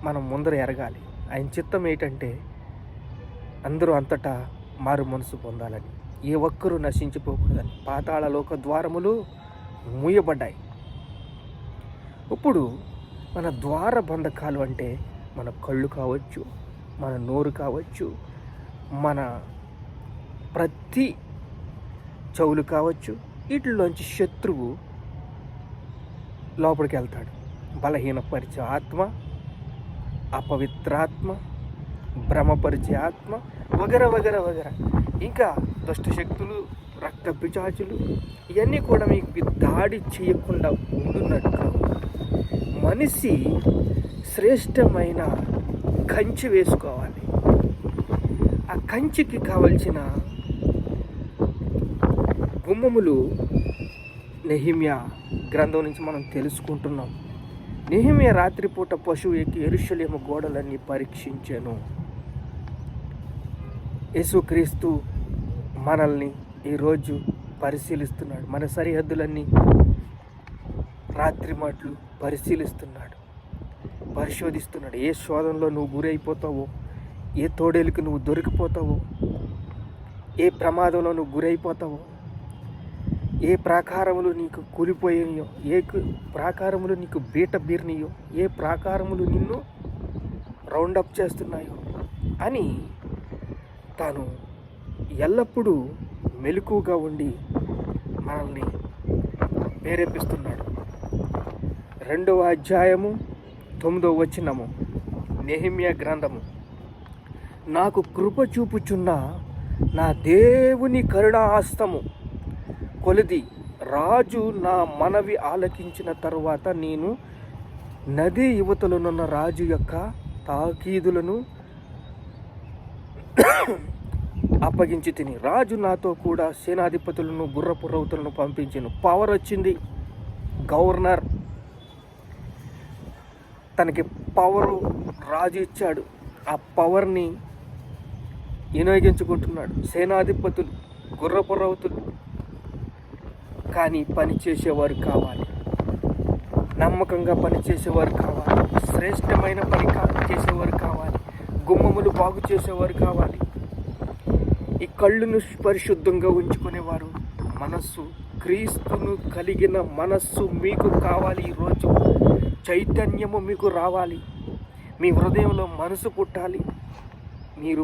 మనం ముందర ఎరగాలి. ఆయన చిత్తం ఏంటంటే అందరూ అంతటా మారు మనసు పొందాలని, ఏ ఒక్కరూ నశించిపోకూడదని పాతాళ లోక ద్వారములు మూయబడ్డాయి. ఇప్పుడు మన ద్వార బంధకాలు అంటే మన కళ్ళు కావచ్చు, మన నోరు కావచ్చు, మన ప్రతి చెవులు కావచ్చు, వీటిలోంచి శత్రువు లోపలికి వెళ్తాడు. బలహీనపరిచే ఆత్మ, అపవిత్రాత్మ, భ్రమపరిచే ఆత్మ, వగర వగర వగర, ఇంకా దుష్టశక్తులు, రక్త పిశాచులు, ఇవన్నీ కూడా మీకు దాడి చేయకుండా ఉండున్నట్లు మనిషి శ్రేష్టమైన కంచె వేసుకోవాలి. ఆ కంచెకి కావలసిన గుమ్మములు నెహెమ్యా గ్రంథం నుంచి మనం తెలుసుకుంటున్నాం. నెహెమ్యా రాత్రిపూట పశువు ఎక్కి యెరూషలేము గోడలన్నీ పరీక్షించాను. యేసుక్రీస్తు మనల్ని ఈరోజు పరిశీలిస్తున్నాడు. మన సరిహద్దులన్నీ రాత్రి మాటలు పరిశీలిస్తున్నాడు, పరిశోధిస్తున్నాడు. ఏ శోధనలో నువ్వు గురైపోతావో, ఏ తోడేలుకి నువ్వు దొరికిపోతావో, ఏ ప్రమాదంలో నువ్వు గురైపోతావో, ఏ ప్రాకారములు నీకు కూలిపోయినాయో, ఏ ప్రాకారములు నీకు బీట బీరినాయో, ఏ ప్రాకారములు నిన్ను రౌండప్ చేస్తున్నాయో అని తాను ఎల్లప్పుడూ మెలకువగా ఉండి మనల్ని ప్రేరేపిస్తున్నాడు. 2వ అధ్యాయము 9వ వచనము నెహెమ్యా గ్రంథము. నాకు కృప చూపుచున్న నా దేవుని కరుణాహస్తము కొలిది రాజు నా మనవి ఆలకించిన తరువాత నేను నది యువతలనున్న రాజు యొక్క తాకీదులను అప్పగించి తిని, రాజు నాతో కూడా సేనాధిపతులను, గుర్రపు రౌతులను పంపించాను. పవర్ వచ్చింది. గవర్నర్ తనకి పవరు రాజు ఇచ్చాడు. ఆ పవర్ని వినియోగించుకుంటున్నాడు. సేనాధిపతులు, గుర్రపు రౌతులు, కానీ పని చేసేవారు కావాలి, నమ్మకంగా పనిచేసేవారు కావాలి, శ్రేష్టమైన పని చేసేవారు కావాలి, గుమ్మములు బాగు చేసేవారు కావాలి, ఈ కళ్ళును పరిశుద్ధంగా ఉంచుకునేవారు, మనస్సు క్రీస్తును కలిగిన మనస్సు మీకు కావాలి. ఈరోజు చైతన్యము మీకు రావాలి, మీ హృదయంలో మనసు పుట్టాలి, మీరు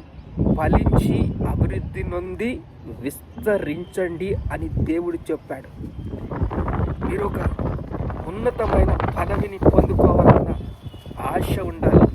ఫలించి అభివృద్ధి నొంది విస్తరించండి అని దేవుడు చెప్పాడు. మీరు ఒక ఉన్నతమైన పదవిని పొందుకోవాలన్న ఆశ ఉండాలి.